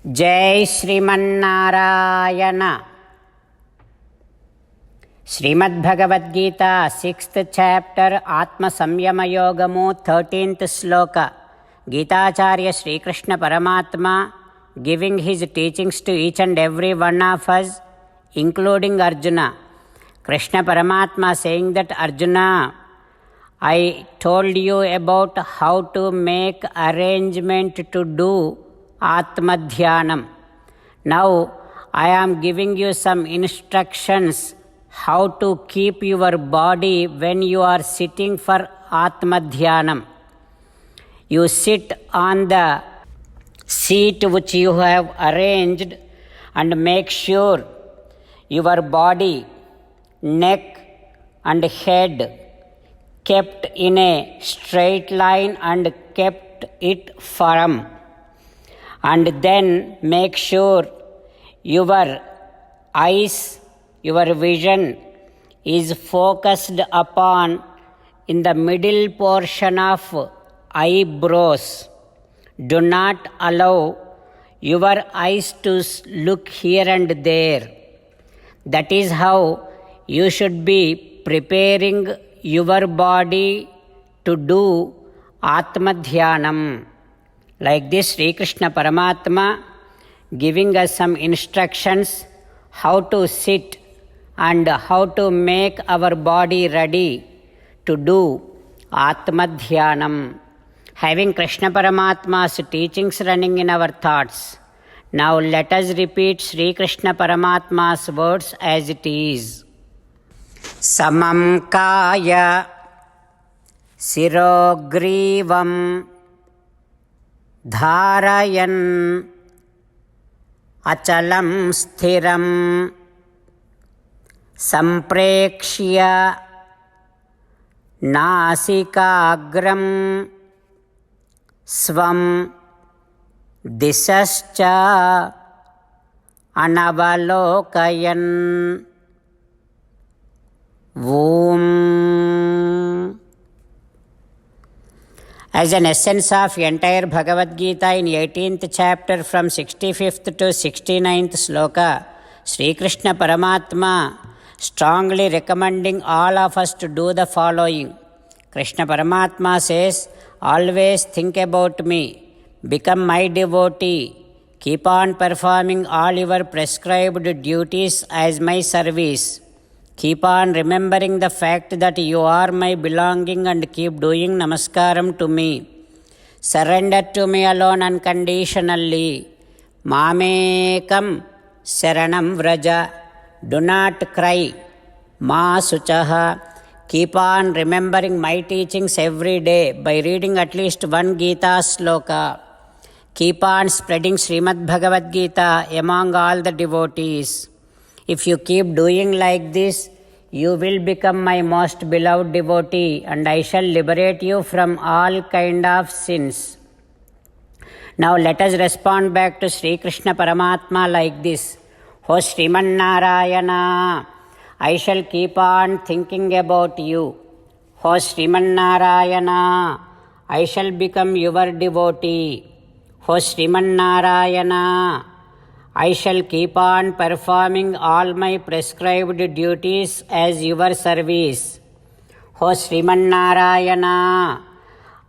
जय Sriman Narayana. Shrimad Bhagavad Gita 6th chapter आत्म संयम योगमु 13th श्लोक। गीताचार्य श्री कृष्ण परमात्मा giving his teachings to each and every one of us, including Arjuna. Krishna Paramatma saying that, Arjuna, I told you about how to make arrangement to do Atma Dhyanam. Now I am giving you some instructions how to keep your body when you are sitting for Atma Dhyanam. You sit on the seat which you have arranged and make sure your body, neck and head kept in a straight line and kept it firm. And then make sure your eyes, your vision is focused upon in the middle portion of eyebrows. Do not allow your eyes to look here and there. That is how you should be preparing your body to do Atma Dhyanam. Like this, Sri Krishna Paramatma giving us some instructions how to sit and how to make our body ready to do Atma Dhyanam. Having Krishna Paramatma's teachings running in our thoughts, now let us repeat Sri Krishna Paramatma's words as it is. Samam kaya sirogrivam dharayan achalam sthiram samprekshya nasikagram swam disascha anavalokayan. Om. As an essence of entire Bhagavad Gita in 18th chapter from 65th to 69th sloka, Sri Krishna Paramatma strongly recommending all of us to do the following. Krishna Paramatma says, always think about me, become my devotee, keep on performing all your prescribed duties as my service. Keep on remembering the fact that you are my belonging and keep doing namaskaram to me. Surrender to me alone unconditionally. Mamekam saranam vraja. Do not cry. Ma suchaha. Keep on remembering my teachings every day by reading at least one Gita sloka. Keep on spreading Srimad Bhagavad Gita among all the devotees. If you keep doing like this, you will become my most beloved devotee and I shall liberate you from all kind of sins. Now let us respond back to Sri Krishna Paramatma like this. O Srimannarayana, I shall keep on thinking about you. O Srimannarayana, I shall become your devotee. O Srimannarayana, I shall keep on performing all my prescribed duties as your service. O Srimannarayana,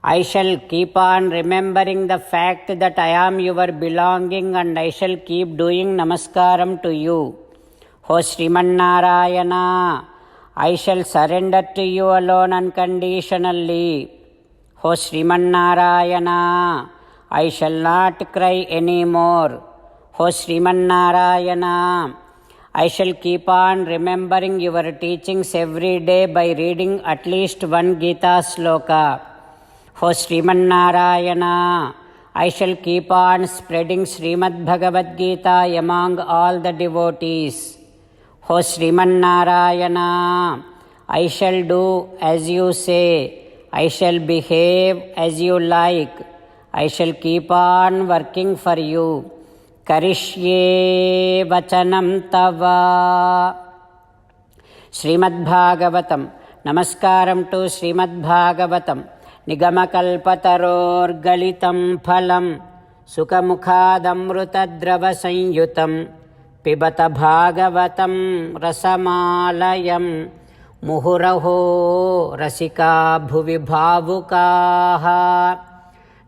I shall keep on remembering the fact that I am your belonging and I shall keep doing namaskaram to you. O Srimannarayana, I shall surrender to you alone unconditionally. O Srimannarayana, I shall not cry anymore. O Srimannarayana, I shall keep on remembering your teachings every day by reading at least one Gita sloka. O Srimannarayana, I shall keep on spreading Srimad Bhagavad Gita among all the devotees. O Srimannarayana, I shall do as you say. I shall behave as you like. I shall keep on working for you. Karishye vachanam tava. Srimad Bhagavatam. Namaskaram to Srimad Bhagavatam. Nigamakalpataror galitam phalam सुखमुखादमृतद्रवसंयुतं पिबत भागवतं रसमालयं मुहुरहो रसिका भुवि भावुकाः.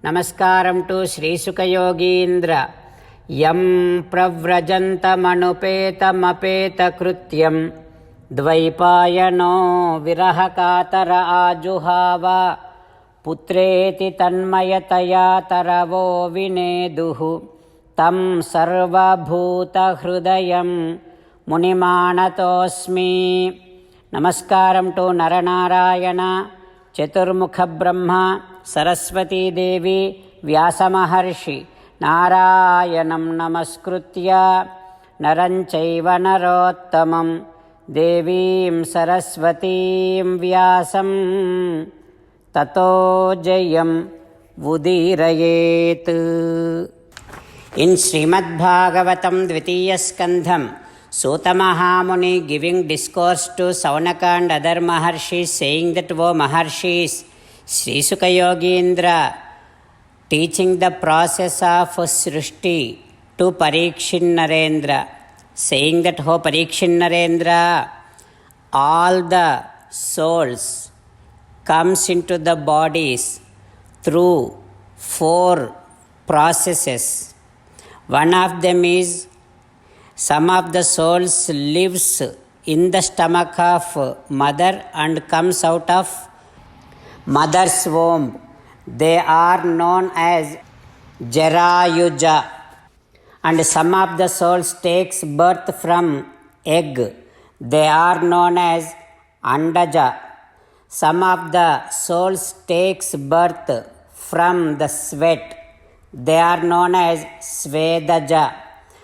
नमस्कारं to श्रीसुखयोगीन्द्र. यं प्रव्रजन्तमनुपेतमपेतकृत्यं द्वैपायनो विरहकातर आजुहाव पुत्रेति तन्मयतया तरवो विनेदुः तं सर्वभूतहृदयं मुनिमानतोऽस्मि. नमस्कारं to Narnarayan, चतुर्मुखब्रह्म, Saraswati Devi, व्यासमहर्षि. नारायणं नमस्कृत्य नरं चैव नरोत्तमं देवीं सरस्वतीं व्यासं ततो जयम् उदीरयेत्. In Srimad Bhagavatam Dvitiya Skandham, Suta Mahamuni giving discourse to Saunaka and other Maharshis, saying that, O Maharshis, Sri Sukha Yogindra, teaching the process of Srishti to Parikshit Narendra, saying that, O Parikshit Narendra, all the souls comes into the bodies through 4 processes. One of them is, some of the souls lives in the stomach of mother and comes out of mother's womb. They are known as Jarayuja. And some of the souls takes birth from egg. They are known as Andaja. Some of the souls takes birth from the sweat. They are known as Svedaja.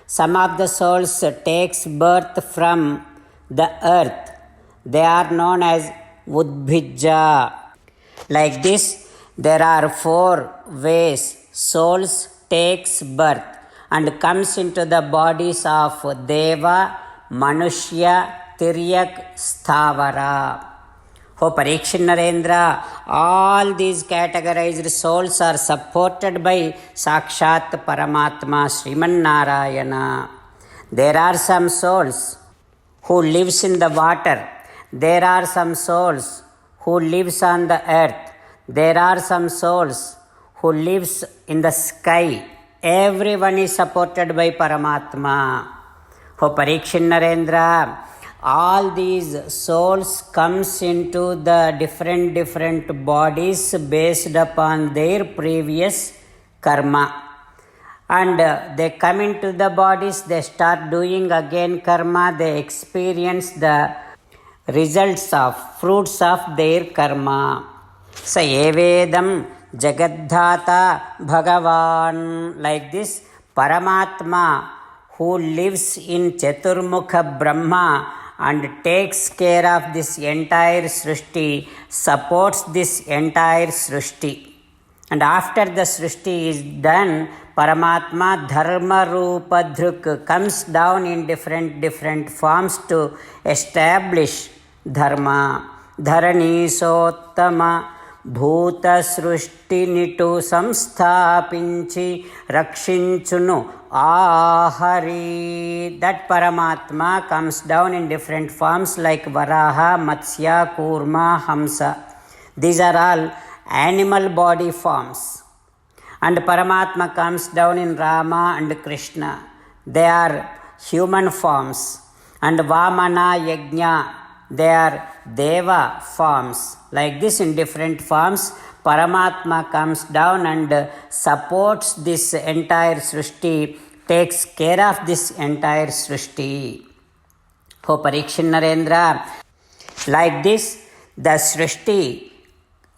Some of the souls takes birth from the earth. They are known as Udbhija. Like this, there are 4 ways souls takes birth and comes into the bodies of Deva, Manushya, Tiryak, Sthavara. O Parikshit Narendra, all these categorized souls are supported by Sakshat Paramatma Sriman Narayana. There are some souls who lives in the water. There are some souls who lives on the earth. There are some souls who lives in the sky. Everyone is supported by Paramatma. O Parikshit Narendra, all these souls comes into the different bodies based upon their previous karma. And they come into the bodies, they start doing again karma, they experience the results of fruits of their karma. Sa evedam jagaddhata bhagavan. Like this, Paramatma, who lives in Chaturmukha Brahma and takes care of this entire Srishti, supports this entire Srishti. And after the Srishti is done, Paramatma Dharma Rupa Dhruk comes down in different forms to establish Dharma. Dharani Sottama Bhuta Srushti Nitu Samsthapinchi Rakshinchunu Ahari. That Paramatma comes down in different forms like Varaha, Matsya, Kurma, Hamsa. These are all animal body forms. And Paramatma comes down in Rama and Krishna. They are human forms. And Vamana, Yajna, they are Deva forms. Like this, in different forms, Paramatma comes down and supports this entire Srishti, takes care of this entire Srishti. O Parikshit Narendra, like this, the Srishti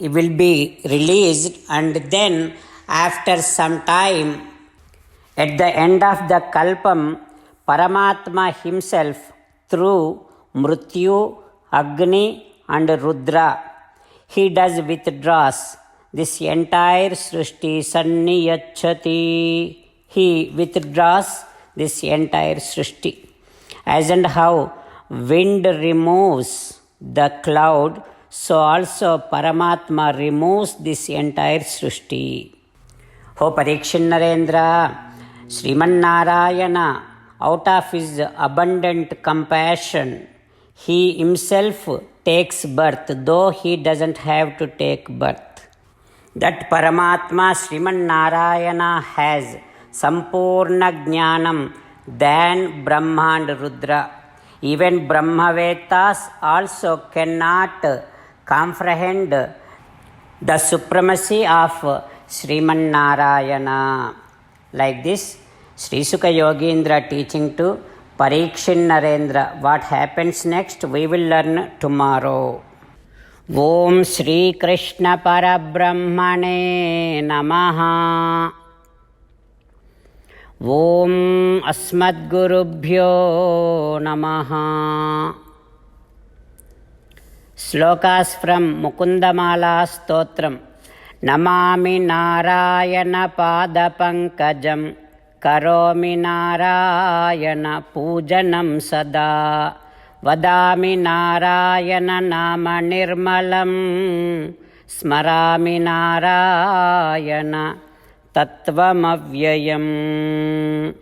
will be released, and then after some time, at the end of the Kalpam, Paramatma himself, through Mrityu, Agni and Rudra, he does withdraws this entire Srishti. Sanniyachati, he withdraws this entire Srishti. As and how wind removes the cloud, so also Paramatma removes this entire Srishti. O Parikshit Srimannarayana, out of his abundant compassion, he himself takes birth, though he doesn't have to take birth. That Paramatma Srimannarayana has Sampurna Jnanam than Brahma and Rudra. Even Brahmavetas also cannot comprehend the supremacy of Srimannarayana. Like this, Sri Sukha Yogindra teaching to Parikshit Narendra. What happens next, we will learn tomorrow. Om Shri Krishna Parabrahmane Namaha. Om Asmadgurubhyo Namaha. Slokas from Mukundamala Stotram. Namami Narayana Padapankajam Karomi Narayana Pujanam Sada Vadami Narayana Nama Nirmalam Smarami Narayana Tattvamavyayam.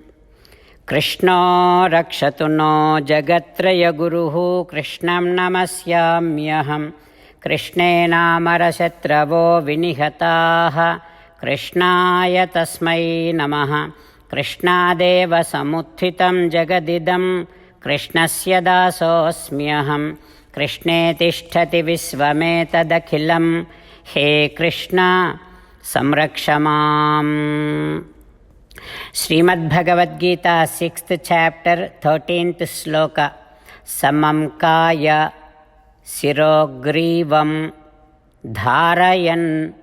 Krishna Rakshatu no Jagatraya Guruhu Krishnam Namasyamyaham. Krishne Namarashatravo Vinihataha Krishnaya Tasmai Namaha. Krishnadeva Samuthitam Jagadidam Krishnasya Dasosmyaham. Krishne Tishtati Visvametadakhilam. He Krishna Samrakshamam. Srimad Bhagavad Gita 6th chapter 13th sloka. Samam kaya Sirogrivam Dharayan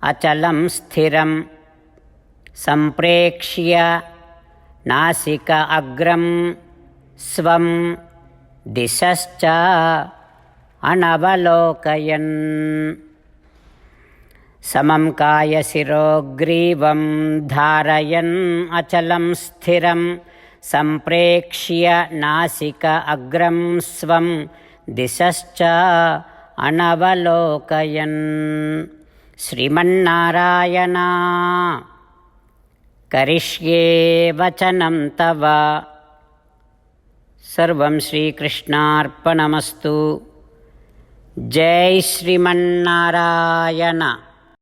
Achalam Sthiram Samprekshya Nasika Agram Svam Disascha Anavalokayan. Samam kaya sirogrivam dharayan achalam sthiram samprekshya nasika agram svam disascha anavalokayan. Srimannarayana karishye vachanam tava. Sarvam Shri Krishnarpanamastu. Jai Srimannarayana.